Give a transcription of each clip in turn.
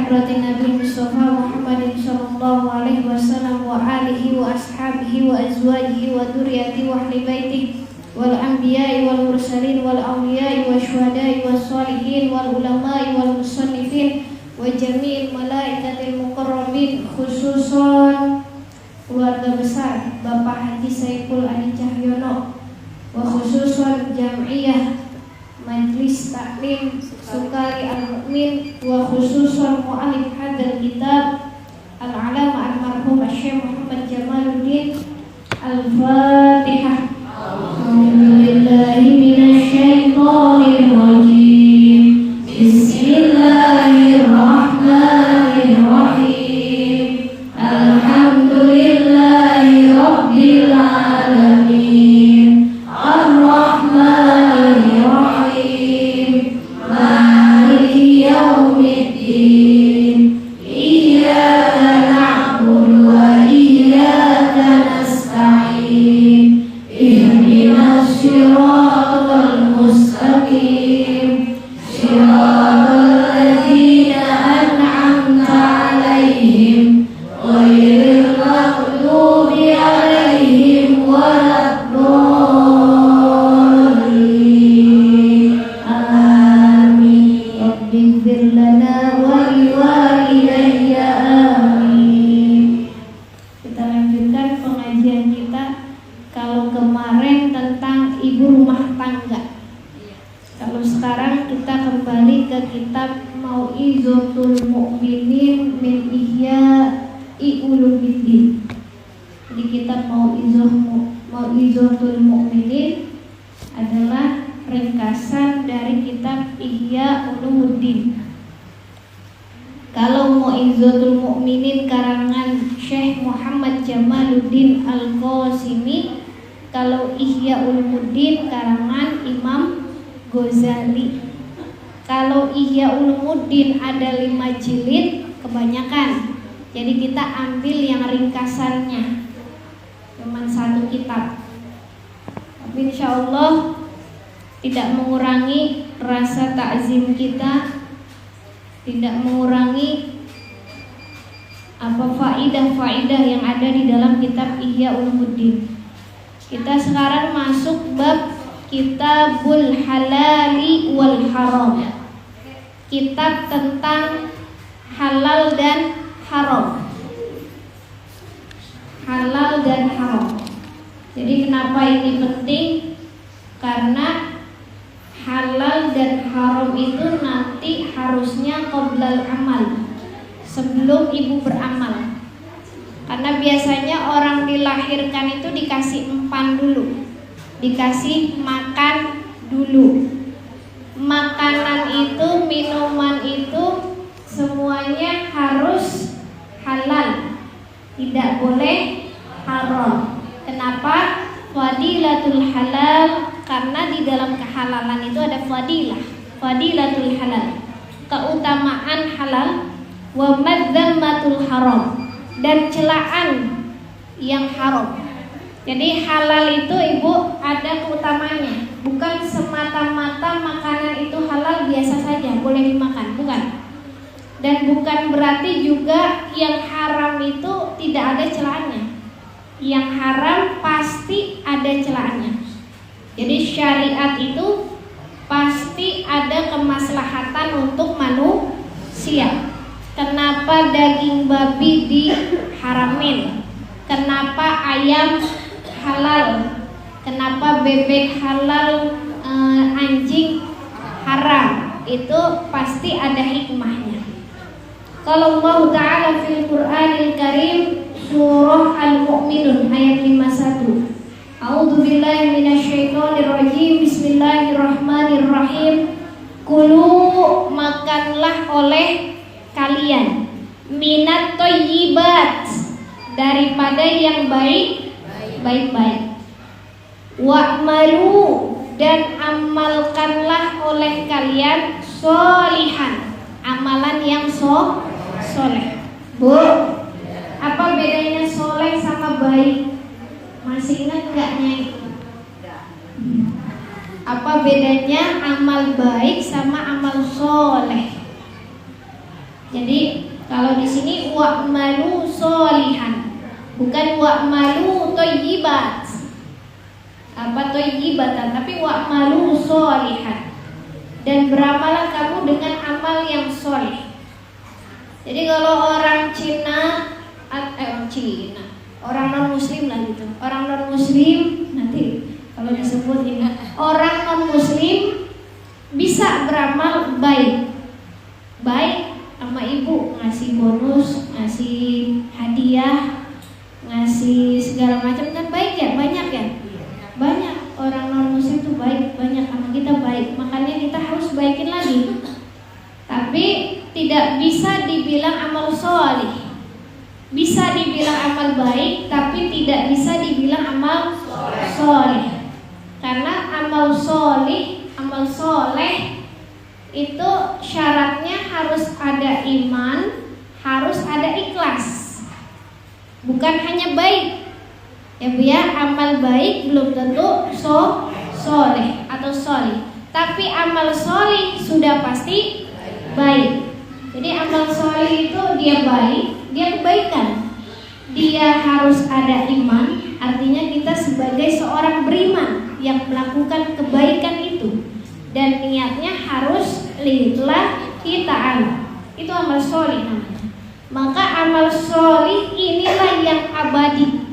hadratin Nabi Mustafa Muhammadin sallallahu alaihi wasallam wa alihi wa ashabihi wa azwajihi wa dzurriyyatihi wa ahli baitihi wal anbiya'i wal mursalin wal awliya'i wasyuhada'i was sholihin wal ulama'i wal musannifin wa jami'il malaikatil muqarrabin, khususon keluarga besar Bapak Haji Saiful Adi Cahyono, wa khususon Jam'iyah Majlis Taklim Sukari Al-Mu'min, wa khususon mu'alif hadzal kitab Al-Alama Al-Marhum Syekh Muhammad Jamaluddin. Al-Fatihah. A'udzubillahi minasyaitonir rajim. Bismillahirrahmanirrahim. Alhamdulillahi rabbil alamin. Ar-Rahmanir Rahim. Maliki yaumiddin. Iyyaka na'budu wa iyyaka nasta'in. Ihdinas siratal mustaqim. Siratal ladzina an'amta 'alaihim ghairil maghdubi 'alaihim waladdallin. Amin. Rabbighfir lana wa liwalidayya. Amin. Kita lanjutkan pengajian kita. Kalau kemarin tentang ibu rumah tangga, kalau sekarang kita kembali ke kitab Mau'izatul Mu'minin min Ihya'i Ulumuddin. Di kitab Mau'izatul Mu'minin adalah ringkasan dari kitab Ihya Ulumuddin. Kalau Mau'izatul Mu'minin karangan Syekh Muhammad Jamaluddin Al-Qasimi, kalau Ihya Ulumuddin karangan Imam Ghazali. Kalau Ihya Ulumuddin ada 5 jilid kebanyakan, jadi kita ambil yang ringkasannya, cuma 1 kitab. Tapi insya Allah tidak mengurangi rasa takzim kita, tidak mengurangi faidah-faidah yang ada di dalam kitab Ihya Ulumuddin. Kita sekarang masuk bab Kitabul Halali wal Haram, kitab tentang halal dan haram. Halal dan haram. Jadi kenapa ini penting? Karena halal dan haram itu nanti harusnya qoblal amal, sebelum ibu beramal. Karena biasanya orang dilahirkan itu dikasih empan dulu, dikasih makan dulu. Makanan itu, minuman itu semuanya harus halal, tidak boleh haram. Kenapa? Fadilatul halal, karena di dalam kehalalan itu ada fadilah, fadilatul halal, keutamaan halal, wa madzammatul haram, dan celaan yang haram. Jadi halal itu ibu ada keutamanya, bukan semata-mata makanan itu halal biasa saja boleh dimakan, bukan. Dan bukan berarti juga yang haram itu tidak ada celaannya. Yang haram pasti ada celaannya. Jadi syariat itu pasti ada kemaslahatan untuk manusia. Kenapa daging babi diharamin? Kenapa ayam halal? Kenapa bebek halal, anjing haram? Itu pasti ada hikmahnya. Kalau Allah Ta'ala fil Qur'anil Karim surah Al-Mu'minun ayat 51. A'udzubillahi minasyaitonirrajim. Bismillahirrahmanirrahim. Kulu, makanlah oleh kalian, minat thayyibat, daripada yang baik-baik. Wa'malu, dan amalkanlah oleh kalian sholihan, amalan yang soleh. Bu, apa bedanya soleh sama baik? Masih ingat gak Nyai? Apa bedanya amal baik sama amal soleh? Jadi kalau di sini wa'malu sholihan, bukan wa'malu thayyibat. Apa thayyibatan, tapi wa'malu sholihan. Dan beramalah kamu dengan amal yang soleh. Jadi kalau orang Cina, orang non Muslim lah gitu. Orang non Muslim nanti kalau disebut ini orang non Muslim bisa beramal baik sama ibu, ngasih bonus, ngasih hadiah, ngasih segala macam, kan baik ya, banyak ya, banyak orang non Muslim itu baik, banyak sama kita baik, makanya kita harus baikin lagi. Tapi tidak bisa dibilang amal soleh. Bisa dibilang amal baik, tapi tidak bisa dibilang amal soleh. Karena amal soleh itu syaratnya harus ada iman, harus ada ikhlas. Bukan hanya baik. Ya Bu ya, amal baik belum tentu soleh atau soleh. Tapi amal soleh sudah pasti baik. Jadi amal soleh itu dia baik, dia kebaikan. Dia harus ada iman, artinya kita sebagai seorang beriman yang melakukan kebaikan itu, dan niatnya harus lillahi ta'ala. Itu amal soleh namanya. Maka amal soleh inilah yang abadi,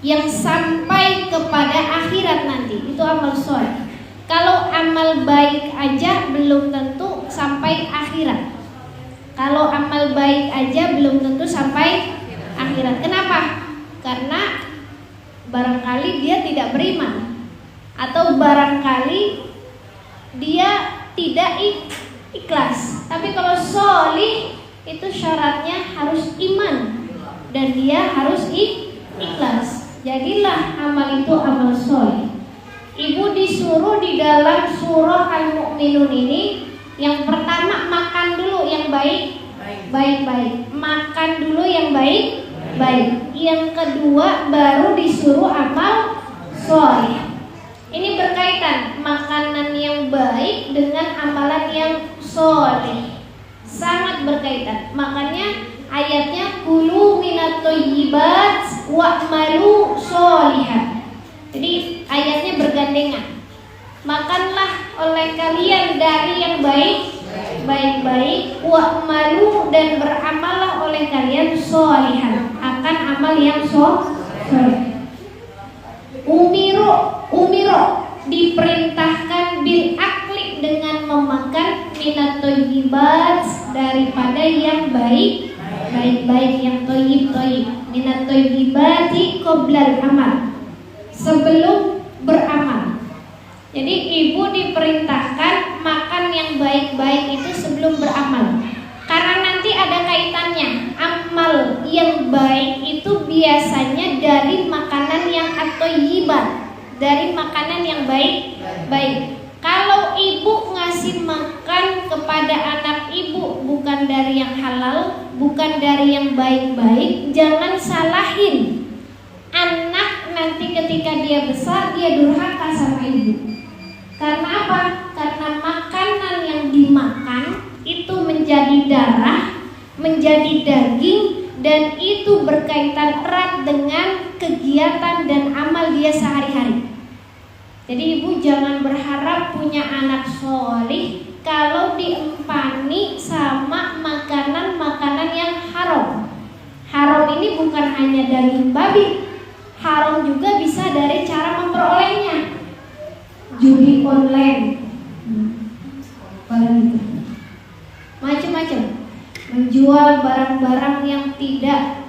yang sampai kepada akhirat nanti. Itu amal soleh. Kalau amal baik aja belum tentu sampai akhirat. Kalau amal baik aja belum tentu sampai akhirat. Kenapa? Karena barangkali dia tidak beriman, atau barangkali dia tidak ikhlas. Tapi kalau solih itu syaratnya harus iman dan dia harus ikhlas. Jadilah amal itu amal solih. Ibu disuruh di dalam surah Al-Mu'minun ini, yang pertama makan dulu yang baik. Makan dulu yang baik. Yang kedua baru disuruh amal soleh. Ini berkaitan, makanan yang baik dengan amalan yang soleh, sangat berkaitan. Makanya ayatnya kulu minat thayyibat wa'malu sholihan. Jadi ayatnya bergandengan. Makanlah oleh kalian dari yang baik, wa'malu, dan beramallah oleh kalian sholihan, akan amal yang soleh. Umiro diperintahkan bil akli, dengan memakan minat thayyibat, daripada yang baik, yang thayyib. Minat thayyibati qoblal amal, sebelum beramal. Jadi ibu diperintahkan makan yang baik-baik itu sebelum beramal. Karena nanti ada kaitannya. Amal yang baik itu biasanya dari makanan yang at-thayyibat, dari makanan yang baik. Kalau ibu ngasih makan kepada anak ibu bukan dari yang halal, bukan dari yang baik-baik, jangan salahin. Anak nanti ketika dia besar, dia durhaka sama ibu. Karena apa? Karena makanan yang dimakan itu menjadi darah, menjadi daging, dan itu berkaitan erat dengan kegiatan dan amal dia sehari-hari. Jadi ibu jangan berharap punya anak solih kalau diempani sama makanan-makanan yang haram. Haram ini bukan hanya daging babi, haram juga bisa dari cara memperolehnya. Judi online, macam-macam, menjual barang-barang yang tidak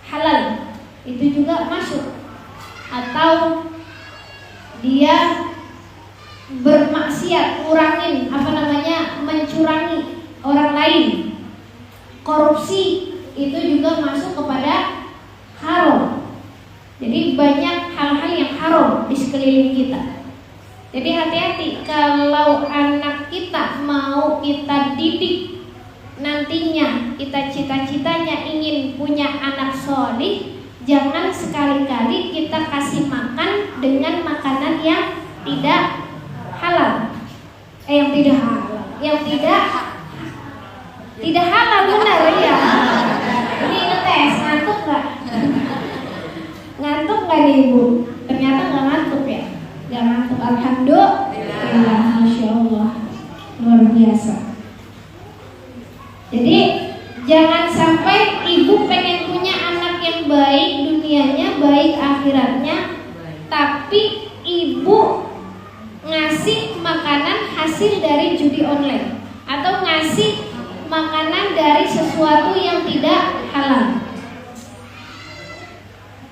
halal, itu juga masuk. Atau dia bermaksiat, mencurangi orang lain, korupsi, itu juga masuk kepada haram. Jadi banyak hal-hal yang haram di sekeliling kita. Jadi hati-hati kalau anak kita mau kita didik, nantinya kita cita-citanya ingin punya anak solih, jangan sekali-kali kita kasih makan dengan makanan yang tidak halal, yang tidak Tidak halal, benar ya. Ini ngetes, ngantuk nggak? Ngantuk nggak nih Ibu? Ternyata nggak ngantuk ya? Nggak ngantuk, alhamdulillah, masya Allah, luar biasa. Jadi jangan sampai ibu pengen punya anak yang baik dunianya, baik akhiratnya, tapi ibu ngasih makanan hasil dari judi online atau ngasih makanan dari sesuatu yang tidak halal.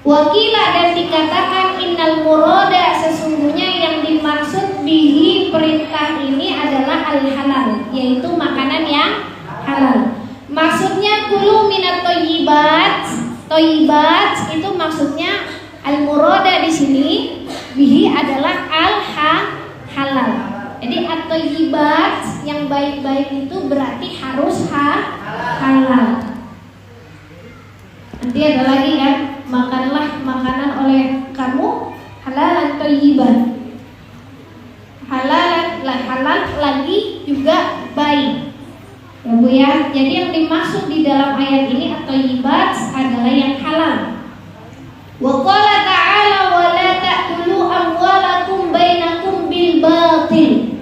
Wakila, dan dikatakan innal murada, sesungguhnya yang dimaksud bihi perintah ini adalah al-halal, yaitu makanan yang halal. Maksudnya kulu minat thayyibat. Thayyibat itu maksudnya al-murada di sini bihi adalah halal. Jadi at-thayyibat yang baik-baik itu berarti harus halal. Nanti ada lagi kan, makanlah makanan oleh kamu halalan thayyiban. Halal lagi juga baik. Ya Bu ya. Jadi yang dimaksud di dalam ayat ini at-thayyibat adalah yang halal. Wa qala ta'ala wa la ta'kulu amwalakum bainakum bil batil.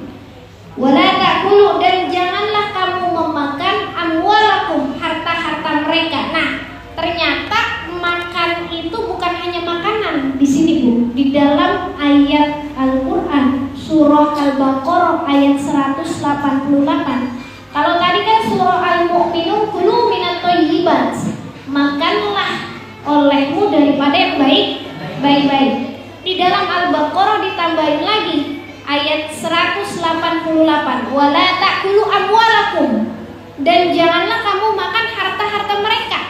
Wa la ta'kulu, dan janganlah kamu memakan amwalakum, harta-harta mereka. Nah, ternyata makan itu bukan hanya makanan di sini Bu. Di dalam ayat Al-Qur'an surah Al-Baqarah ayat 188. Kalau tadi kan surah Al-Mu'minun kulu minat thayyibat, makanlah olehmu daripada yang baik-baik. Di dalam Al-Baqarah ditambahin lagi ayat 188, wala ta'kulu amwalakum, dan janganlah kamu makan harta-harta mereka.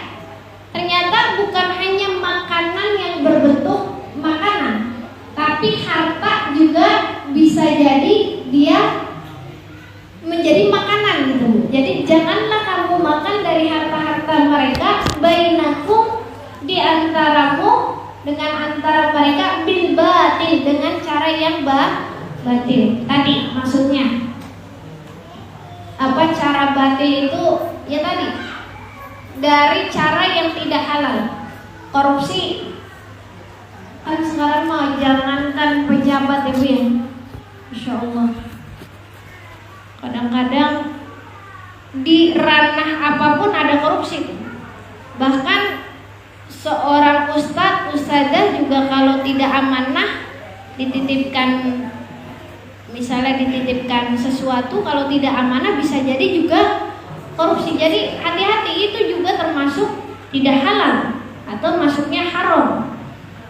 Ternyata bukan hanya makanan yang berbentuk makanan, tapi harta juga bisa jadi dia menjadi makanan gitu. Jadi janganlah kamu makan dari harta-harta mereka, bainakum, di antaramu dengan antara mereka, bil batil, dengan cara yang batil. Tadi maksudnya apa cara batil itu? Ya tadi dari cara yang tidak halal. Korupsi kan sekarang mah jangankan pejabat Ibu ya, Masya Allah, kadang-kadang di ranah apapun ada korupsi. Bahkan seorang ustadzah juga kalau tidak amanah, misalnya dititipkan sesuatu, kalau tidak amanah bisa jadi juga korupsi. Jadi hati-hati, itu juga termasuk tidak halal atau masuknya haram.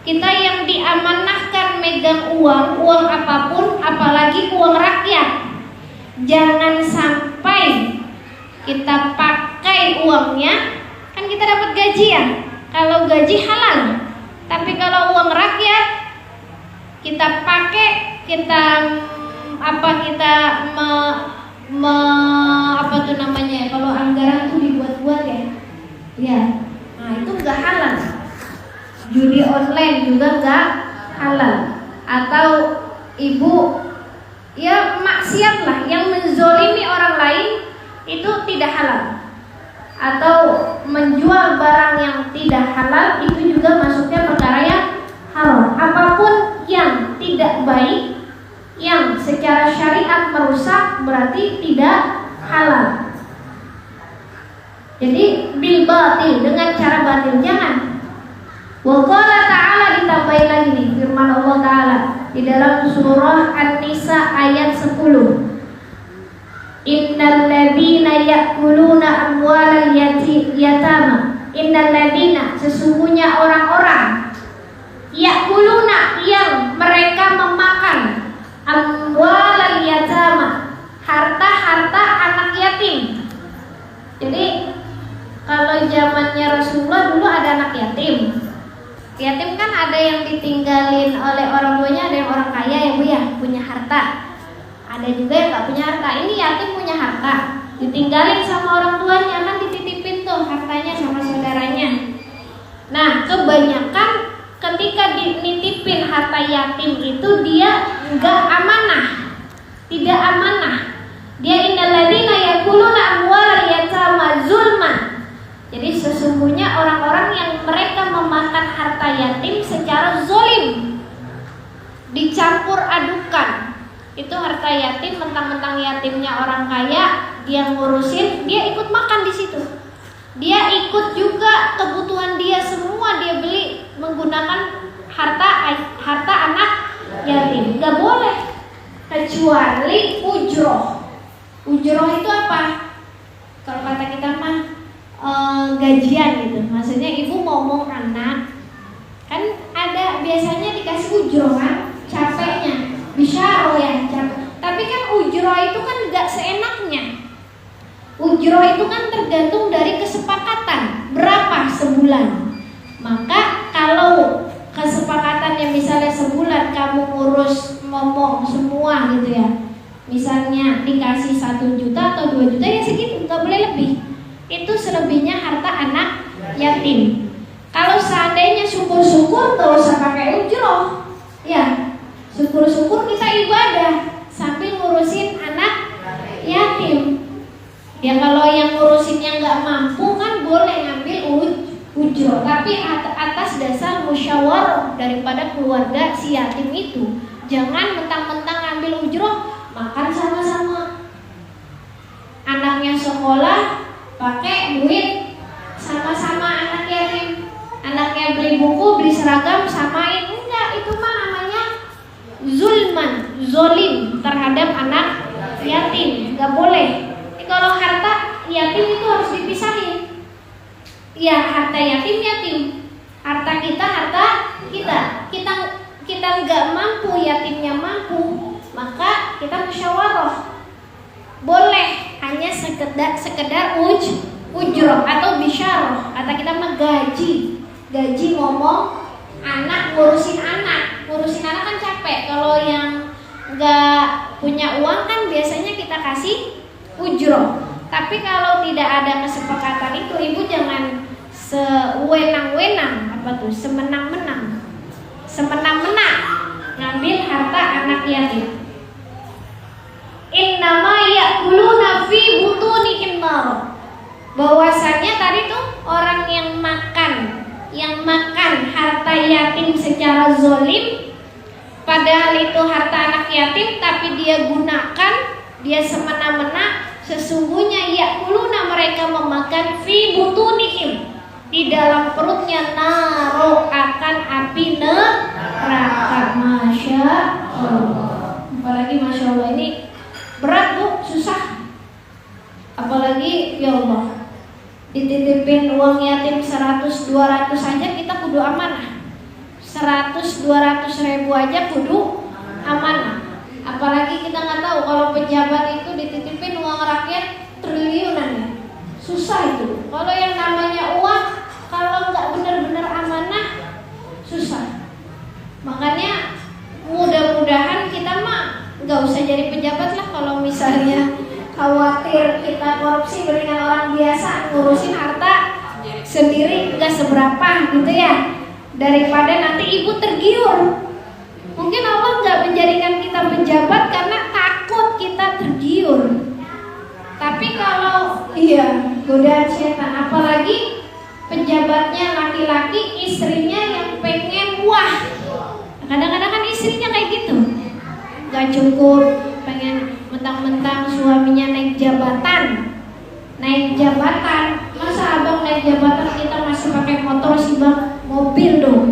Kita yang diamanahkan megang uang apapun, apalagi uang rakyat, jangan sampai kita pakai uangnya. Kan kita dapat gaji ya, kalau gaji halal. Tapi kalau uang rakyat kita pakai, kalau anggaran tuh dibuat-buat ya. Ya. Nah, itu enggak halal. Judi online juga enggak halal. Atau ibu ya maksiat lah, yang menzolimi orang lain itu tidak halal. Atau menjual barang yang tidak halal itu juga masuknya perkara yang haram. Apapun yang tidak baik, yang secara syariat merusak, berarti tidak halal. Jadi bil batil, dengan cara batil, jangan. Wa qala ta'ala, ditambahin lagi nih firman Allah Ta'ala di dalam surah An-Nisa ayat 10. Innal ladzina ya'kuluna amwalal yatama. Innal ladzina, sesungguhnya orang-orang, ya'kuluna, yang mereka memakan, amwalal yatama, harta-harta anak yatim. Jadi kalau zamannya Rasulullah dulu ada anak yatim. Yatim kan ada yang ditinggalin oleh orang tuanya, ada yang orang kaya ya Bu ya, punya harta. Ada juga yang gak punya harta. Ini yatim punya harta, ditinggalin sama orang tuanya, kan dititipin tuh hartanya sama saudaranya. Nah, kebanyakan ketika dititipin harta yatim itu dia gak amanah, tidak amanah. Dia innal ladzina ya'kuluna amwalal yatama yang ngurusin, dia ikut makan di situ. Dia ikut juga kebutuhan dia semua dia beli menggunakan harta anak yatim. Gak boleh kecuali ujroh. Ujroh itu apa? Kalau kata kita mah gajian gitu. Maksudnya ibu ngomong anak, kan ada biasanya dikasih ujroh kan, capeknya bisyaro ya capek. Tapi kan ujroh itu kan gak seenaknya. Ujroh itu kan tergantung dari kesepakatan berapa sebulan. Maka kalau kesepakatannya misalnya sebulan kamu ngurus ngomong semua gitu ya, misalnya dikasih 1 juta atau 2 juta ya segitu, nggak boleh lebih. Itu selebihnya harta anak yatim. Kalau seandainya syukur-syukur gak usah pakai ujroh ya, syukur-syukur kita ibadah sambil ngurusin anak yatim. Ya kalau yang ngurusinnya nggak mampu kan boleh ngambil ujroh, tapi atas dasar musyawarah daripada keluarga si yatim itu. Jangan mentang-mentang ngambil ujroh, makan sama-sama. Anaknya sekolah pakai duit sama-sama anak yatim. Anaknya beli buku, beli seragam, samain. Enggak, itu mah namanya zulman, zolim terhadap anak yatim. Nggak boleh. Kalau harta yatim itu harus dipisahin. Ya, harta yatim yatim, harta kita kita nggak mampu, yatimnya mampu, maka kita musyawarah. Boleh hanya sekedar ujroh atau bisyarah. Kata kita mah gaji ngomong anak, ngurusin anak kan capek. Kalau yang nggak punya uang kan biasanya kita kasih ujroh. Tapi kalau tidak ada kesepakatan itu, ibu jangan sewenang-wenang, semenang-menang ngambil harta anak yatim. Innama ya'kuluna fi butunihim nar. Bahwasanya tadi tuh orang yang makan harta yatim secara zolim, padahal itu harta anak yatim, tapi dia gunakan, dia semena-mena. Sesungguhnya ya'kuluna, mereka memakan fi butunihim, di dalam perutnya, naro, akan api neraka. Masya Allah. Apalagi Masya Allah ini berat bu, susah. Apalagi ya Allah, dititipin uang yatim 100-200 aja kita kudu amanah. 100-200 ribu aja kudu amanah. Apalagi kita nggak tahu kalau pejabat itu dititipin uang rakyat triliunan ya. Susah itu. Kalau yang namanya uang, kalau nggak benar-benar amanah, susah. Makanya mudah-mudahan kita mah nggak usah jadi pejabat lah. Kalau misalnya khawatir kita korupsi, berikan orang biasa ngurusin harta sendiri nggak seberapa gitu ya, daripada nanti ibu tergiur. Mungkin Allah nggak menjadikan kita pejabat karena takut kita tergiur. Tapi kalau godaan setan, apalagi pejabatnya laki-laki, istrinya yang pengen wah. Kadang-kadang kan istrinya kayak gitu, gak cukup pengen mentang-mentang suaminya naik jabatan. Masa abang naik jabatan kita masih pakai motor sih bang, mobil dong.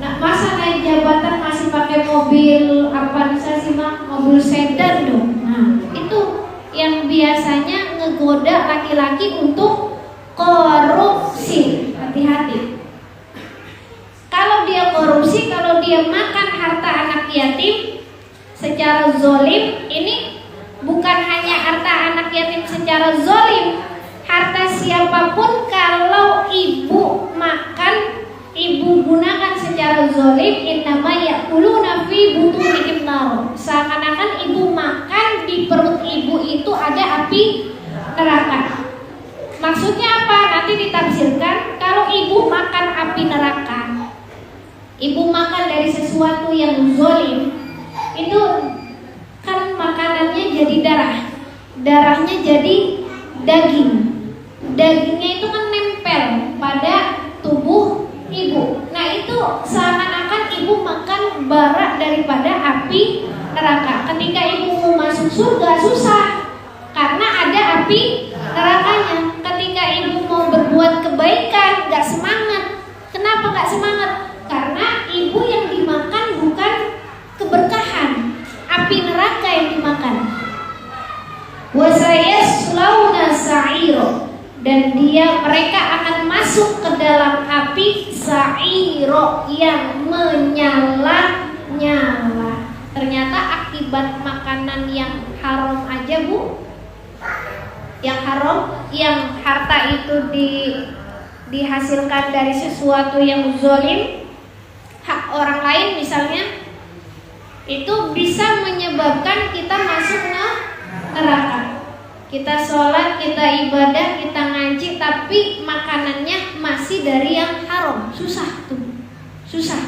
Nah masa naik jabatan masih pakai mobil apa sih bang, mobil sedan dong. Nah itu yang biasanya ngegoda laki-laki untuk korupsi. Hati-hati. Kalau dia korupsi, kalau dia makan harta anak yatim secara zolim, ini bukan hanya harta anak yatim secara zolim, harta siapapun kalau ibu makan, ibu gunakan secara zolim, innama ya'kuluna fi butunihim nar. Seakan-akan ibu makan, di perut ibu itu ada api neraka. Maksudnya apa? Nanti ditafsirkan. Kalau ibu makan api neraka, ibu makan dari sesuatu yang zolim, itu kan makanannya jadi darahnya jadi daging. Dagingnya itu kan nempel pada tubuh ibu. Nah itu seakan-akan ibu makan bara daripada api neraka. Ketika ibu mau masuk surga susah, karena api nerakanya. Ketika ibu mau berbuat kebaikan gak semangat. Kenapa gak semangat? Karena ibu yang dimakan bukan keberkahan, api neraka yang dimakan. Wa sayaslawna sa'iro, dan mereka akan masuk ke dalam api sa'iro yang menyala-nyala. Ternyata akibat makanan yang haram aja, Bu, yang haram, yang harta itu dihasilkan dari sesuatu yang zalim, hak orang lain misalnya, itu bisa menyebabkan kita masuk neraka. Kita sholat, kita ibadah, kita ngaji, tapi makanannya masih dari yang haram. Susah tuh, susah.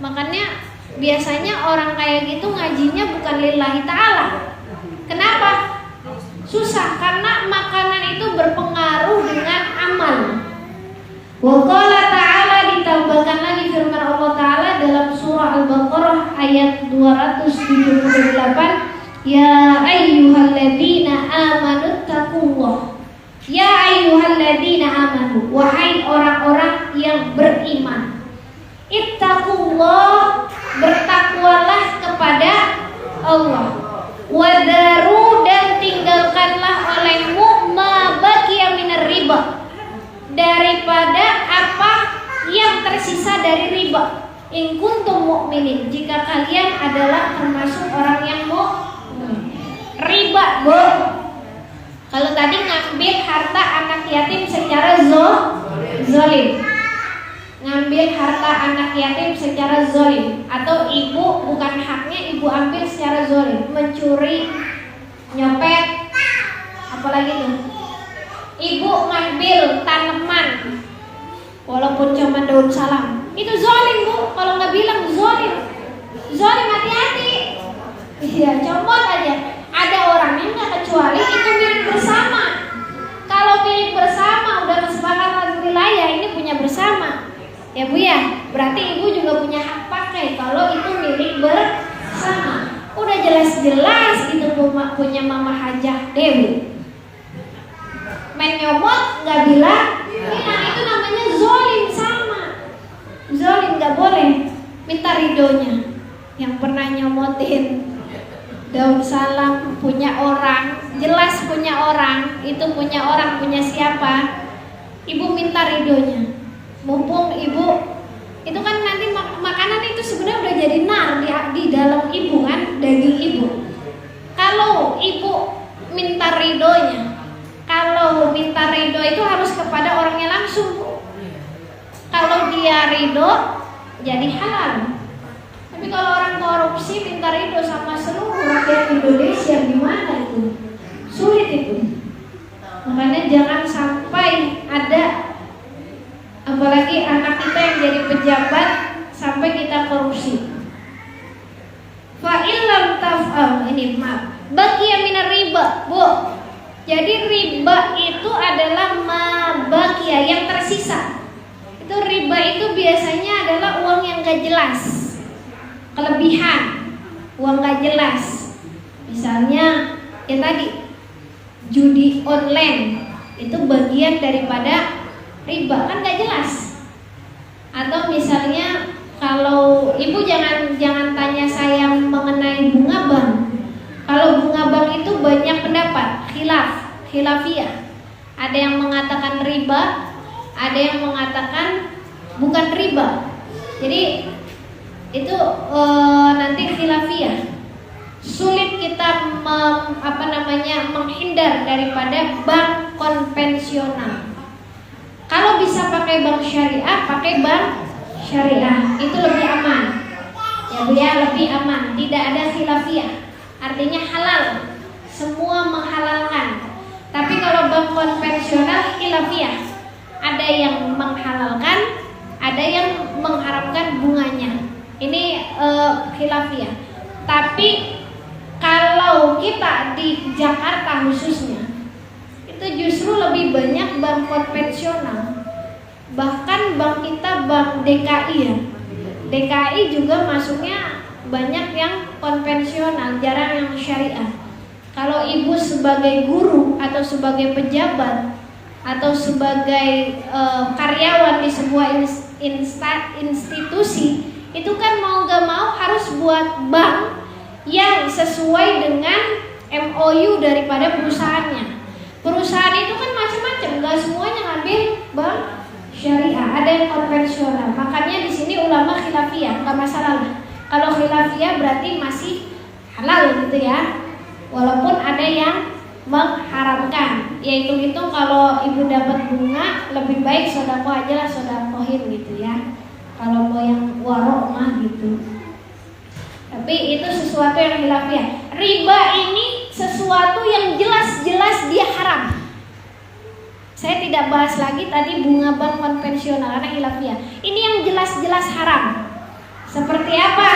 Makanya biasanya orang kayak gitu ngajinya bukan lillahi ta'ala. Kenapa? Susah, karena makanan itu berpengaruh dengan amal. Wa qala ta'ala, ditambahkan lagi firman Allah Ta'ala dalam surah Al-Baqarah ayat 278, ya ayyuhalladzina amanu taqullah. Ya ayyuhalladzina amanu, wahai orang-orang yang beriman, ittaqullah, bertakwalah kepada Allah. Wadaru, dan tinggalkanlah olehmu ma baqiya minar riba, daripada apa yang tersisa dari riba. In kuntum mu'minin, jika kalian adalah termasuk orang yang riba, Bu. Kalau tadi ngambil harta anak yatim secara zalim, ngambil harta anak yatim secara zalim, atau ibu bukan haknya ibu ambil secara zalim, mencuri, nyopet, apalagi tuh, ibu ngambil tanaman walaupun cuma daun salam, itu zalim, Bu. Kalau nggak bilang zalim, hati-hati. Iya, comot aja. Ada orang yang nggak, kecuali itu milik bersama. Kalau milik bersama udah kesepakatan wilayah, ini punya bersama, ya Bu ya. Berarti ibu juga punya hak pakai. Kalau itu milik bersama, udah jelas-jelas itu punya Mama Hajah Dewi. Main nyomot nggak bilang, itu namanya zolim, sama. Zolim, nggak boleh. Minta ridonya. Yang pernah nyomotin daun salam punya orang, jelas punya orang, itu punya orang, punya siapa, ibu minta ridonya. Mumpung ibu itu kan nanti makanan itu sebenarnya udah jadi nar di dalam ibu kan, daging ibu. Kalau ibu minta ridonya, kalau minta ridho itu harus kepada orangnya langsung, Bu. Kalau dia ridho jadi halal. Tapi kalau orang korupsi minta ridho sama seluruh rakyat Indonesia, gimana itu? Sulit itu. Makanya jangan sampai ada, apalagi anak kita yang jadi pejabat, sampai kita korupsi. Fa illam taf'al, ini maaf, baqiya minar riba, Bu. Jadi riba itu adalah baqiya, yang tersisa. Itu riba itu biasanya adalah uang yang gak jelas, kelebihan, uang gak jelas. Misalnya ya tadi judi online, itu bagian daripada riba, kan gak jelas. Atau misalnya kalau ibu jangan tanya saya mengenai bunga bank. Kalau bunga bank itu banyak pendapat, khilafiyah. Ada yang mengatakan riba, ada yang mengatakan bukan riba. Jadi itu nanti khilafiyah. Sulit kita menghindar daripada bank konvensional. Kalau bisa pakai bank syariah, pakai bank syariah, itu lebih aman. Ya Bu ya, lebih aman. Tidak ada khilafiyah. Artinya halal. Semua menghalalkan. Tapi kalau bank konvensional khilafiyah. Ada yang menghalalkan, ada yang mengharamkan bunganya. Ini khilafiyah. Tapi kalau kita di Jakarta khususnya, itu justru lebih banyak bank konvensional. Bahkan bank kita, bank DKI ya, DKI juga masuknya banyak yang konvensional, jarang yang syariah. Kalau ibu sebagai guru atau sebagai pejabat atau sebagai karyawan di sebuah institusi, itu kan mau gak mau harus buat bank yang sesuai dengan MOU daripada perusahaannya. Perusahaan itu kan macam-macam, gak semuanya ngambil bank syariah, ada yang konvensional. Makanya di sini ulama khilafiyah, gak masalah. Kalau khilafiyah berarti masih halal gitu ya. Walaupun ada yang mengharamkan, yaitu itu kalau ibu dapat bunga lebih baik sodako aja lah, sodakohin gitu ya. Kalau mau yang warok mah gitu. Tapi itu sesuatu yang khilafiyah. Riba ini sesuatu yang jelas-jelas dia haram. Saya tidak bahas lagi tadi bunga bank konvensional karena khilafiyah. Ini yang jelas-jelas haram. Seperti apa?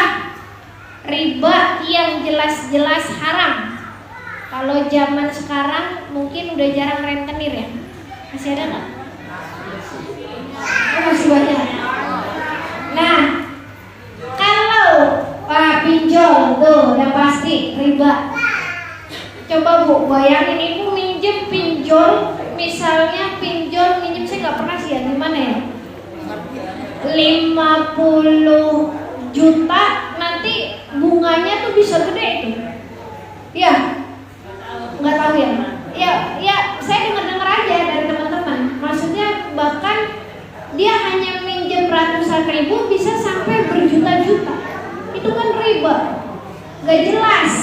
Riba yang jelas-jelas haram. Kalau zaman sekarang mungkin udah jarang rentenir ya. Masih ada nggak? Oh, masih banyak. Nah, kalau pinjol tuh udah pasti riba. Coba Bu, bayangin ibu minjem pinjol, misalnya pinjol minjem, saya nggak pernah sih ya, gimana ya? 50 juta, nanti bunganya tuh bisa gede itu. Ya, nggak tahu ya. Ya, saya dengar aja dari teman-teman. Maksudnya bahkan dia hanya minjem ratusan ribu bisa sampai berjuta-juta. Itu kan riba, nggak jelas.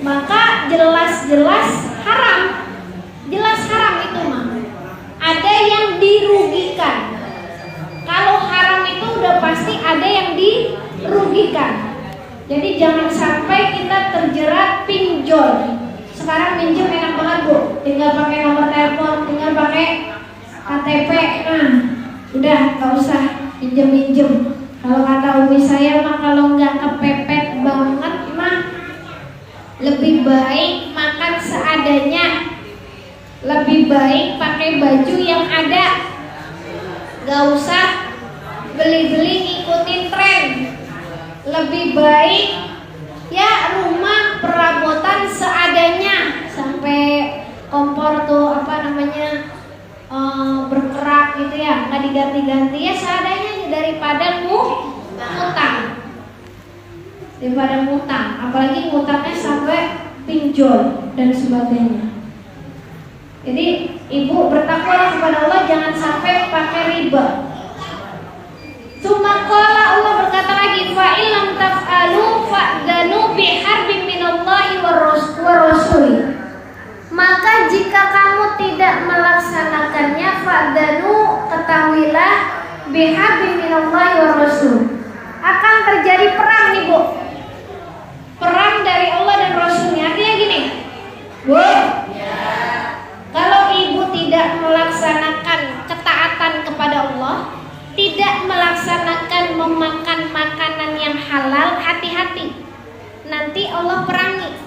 Maka jelas-jelas haram. Jelas haram itu mah. Ada yang dirugikan. Kalau haram itu udah pasti ada yang dirugikan. Jadi jangan sampai kita terjerat pinjol. Sekarang minjem enak banget Bu, tinggal pakai nomor telepon, tinggal pakai KTP. Nah, udah nggak usah minjem-minjem. Kalau kata umi saya mah kalau nggak kepepet banget mah lebih baik makan seadanya, lebih baik pakai baju yang ada, nggak usah beli-beli ngikutin tren. Lebih baik ya rumah perabotan seadanya, sampai kompor tuh apa namanya berkerak gitu ya, nggak diganti-ganti ya seadanya daripada ngutang, apalagi ngutangnya sampai pinjol dan sebagainya. Jadi ibu bertakwalah kepada Allah, jangan sampai pakai riba. Tsumaqala, Allah berkata lagi, fa illam taf'alu fa'danu biharbin minallahi warrasul. Maka jika kamu tidak melaksanakannya, fa'danu, ketahuilah, biharbin minallahi warrasul, akan terjadi perang nih Bu. Perang dari Allah dan Rasulnya. Artinya gini Bu, kalau ibu tidak melaksanakan ketaatan kepada Allah, tidak melaksanakan memakan makanan yang halal, hati-hati, nanti Allah perangi.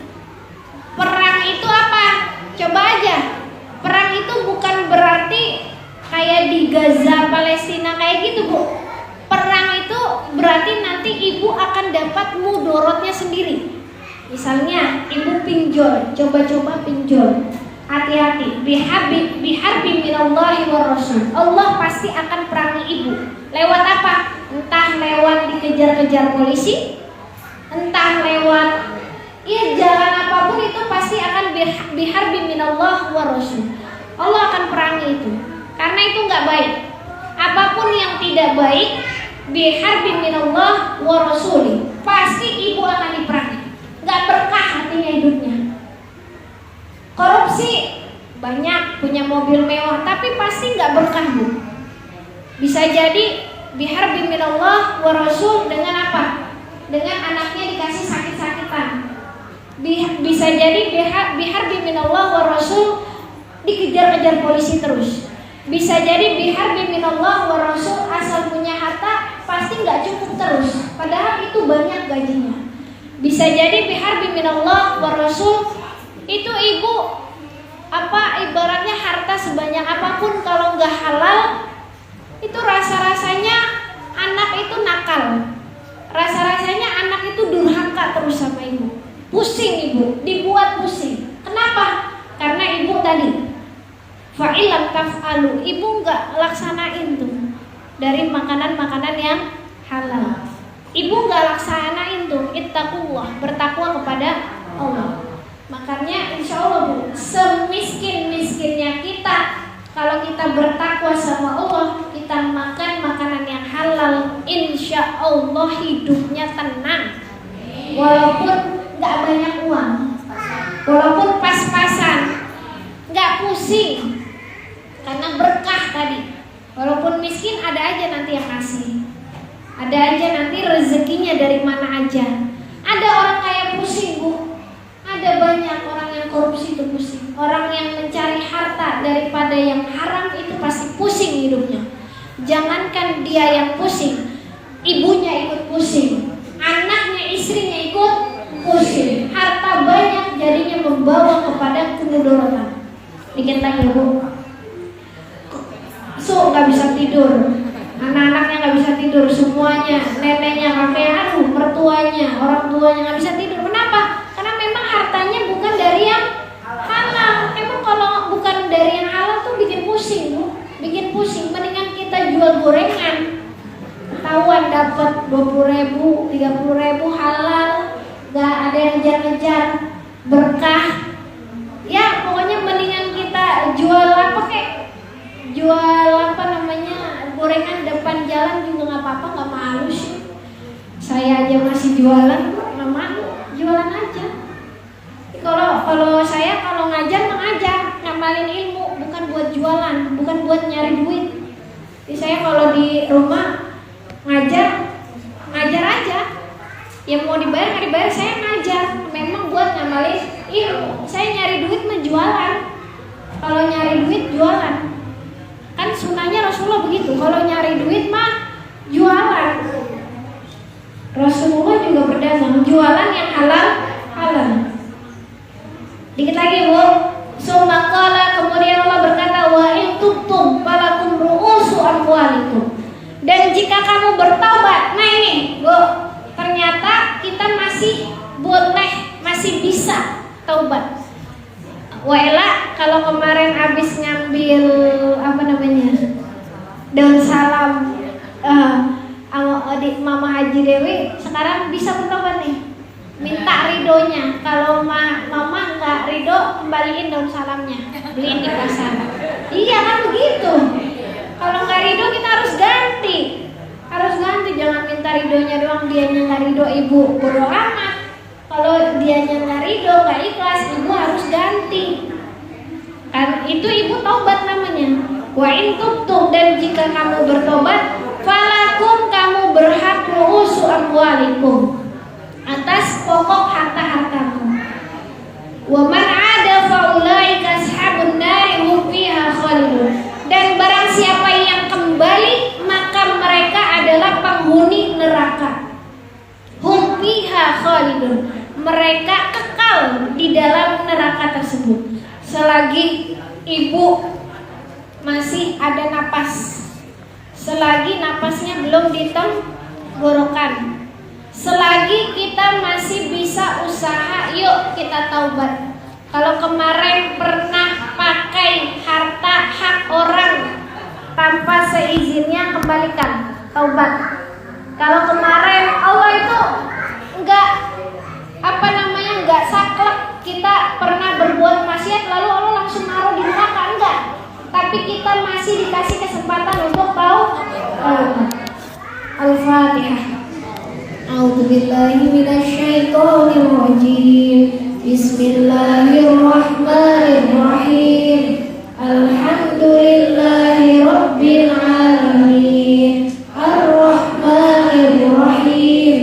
Perang itu apa? Coba aja. Perang itu bukan berarti kayak di Gaza, Palestina kayak gitu Bu. Perang itu berarti nanti ibu akan dapat mudorotnya sendiri. Misalnya ibu pinjol, coba-coba pinjol, hati-hati. Biharbi minallahi warrasul. Allah pasti akan perangi ibu. Lewat apa? Entah lewat dikejar-kejar polisi, entah lewat jalan apapun, itu pasti akan biharbi minallah warrasul. Allah akan perangi itu. Karena itu nggak baik. Apapun yang tidak baik, biharbi minallah warrasul, pasti ibu akan diperangi. Nggak berkah hatinya hidupnya. Korupsi banyak, punya mobil mewah, tapi pasti nggak berkah Bu. Bisa jadi biharbi minallah wa rasul dengan apa? Dengan anaknya dikasih sakit-sakitan. Bisa jadi biharbi minallah wa rasul dikejar-kejar polisi terus. Bisa jadi biharbi minallah wa rasul asal punya harta pasti nggak cukup terus, padahal itu banyak gajinya. Bisa jadi biharbi minallah wa rasul itu ibu ibaratnya harta sebanyak apapun kalau nggak halal, itu rasa-rasanya anak itu nakal, rasa-rasanya anak itu durhaka terus sama ibu, pusing ibu, dibuat pusing. Fa'ilam taf'alu, ibu nggak laksanain tuh dari makanan-makanan yang halal. Ibu nggak laksanain tuh ittaqullah, bertakwa kepada Allah. Makanya insya Allah Bu, semiskin-miskinnya kita, kalau kita bertakwa sama Allah, kita makan makanan yang halal, insya Allah hidupnya tenang. Walaupun nggak banyak uang, walaupun pas-pasan, nggak pusing, karena berkah tadi. Walaupun miskin ada aja nanti yang ngasih, ada aja nanti rezekinya dari mana aja. Ada orang kaya pusing Bu, ada banyak orang yang korupsi itu pusing. Orang yang mencari harta daripada yang haram itu pasti pusing hidupnya. Jangankan dia yang pusing, ibunya ikut pusing, anaknya, istrinya ikut pusing. Harta banyak jadinya membawa kepada kemudorotan. Dikit lagi Bu, nggak bisa tidur, anak-anaknya nggak bisa tidur, semuanya, neneknya, kakeknya, aduh, mertuanya, orang tuanya nggak bisa tidur. Kenapa? Karena memang hartanya bukan dari yang halal. Emang kalau bukan dari yang halal tuh bikin pusing Bu, bikin pusing. Mendingan kita jual gorengan, ketahuan dapat 20.000, 30.000 halal, nggak ada yang ngejar-ngejar, berkah. Ya pokoknya mendingan kita jual apa kek, jual apa namanya, gorengan depan jalan juga nggak apa-apa, nggak malu sih. Saya aja masih jualan, nggak malu, jualan aja. Kalau saya kalau ngajar mengajar, ngamalin ilmu, bukan buat jualan, bukan buat nyari duit. Jadi saya kalau di rumah ngajar aja. Yang mau dibayar nggak dibayar, saya ngajar. Memang buat ngamalin ilmu. Saya nyari duit menjualan. Kalau nyari duit jualan. Kan sunnahnya Rasulullah begitu. Kalau nyari duit mah jualan. Rasulullah juga berdagang, jualan yang halal. Dikit lagi Bu. Sumakala, kemudian Allah berkata, wa in tubtum falakum ru'usu amwalikum. Dan jika kamu bertobat, nah ini Bu, ternyata kita masih boleh, masih bisa taubat. Waela, kalau kemarin habis ngambil apa namanya, daun salam di Mama Haji Dewi, sekarang bisa bertobat nih, minta ridonya. Kalau Mama nggak ridho, kembaliin daun salamnya, beliin di pasar. Iya kan begitu. Kalau nggak ridho kita harus ganti, jangan minta ridonya doang, dianya nggak ridho, ibu bodo amat. Kalau dianya nggak ridho, nggak ikhlas, ibu harus ganti. Kan itu ibu taubat namanya. Wa in tubtum, dan jika kamu bertobat, falakum, kamu berhak ru'usu amwalikum, atas pokok harta-hartamu. Wa man 'ada fa ulaika ashabun nari hum fiha khalidun. Dan barang siapa yang kembali, maka mereka adalah penghuni neraka. Hum fiha khalidun, mereka kekal di dalam neraka tersebut selagi ibu masih ada napas, selagi napasnya belum ditenggorokan, selagi kita masih bisa usaha, yuk kita taubat. Kalau kemarin pernah pakai harta hak orang tanpa seizinnya, kembalikan, taubat. Kalau kemarin Allah itu enggak saklek, kita pernah berbuat maksiat lalu Allah langsung naruh di neraka, enggak. Tapi kita masih dikasih kesempatan untuk Al-Fatihah. A'udzubillahi minasyaitonir rajim. Bismillahirrahmanirrahim. Alhamdulillahi rabbil alamin. Ar-Rahmanir-Rahim.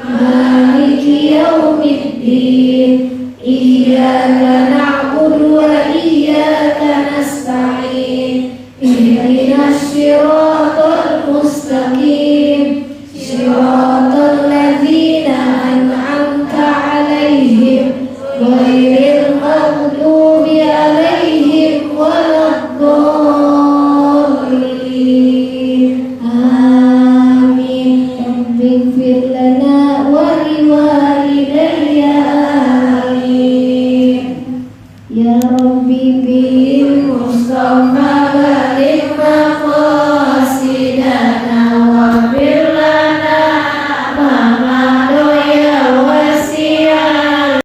Maliki yaumiddin. Iyyaka na'budu wa iyyaka nasta'in. Ihdinas siratal mustaqim. Siratal ladzina an'amta 'alaihim ghairil maghdubi 'alaihim waladdallin. Amin. Ighfir lana wa liwalidayya. Amin. Ya Rabbi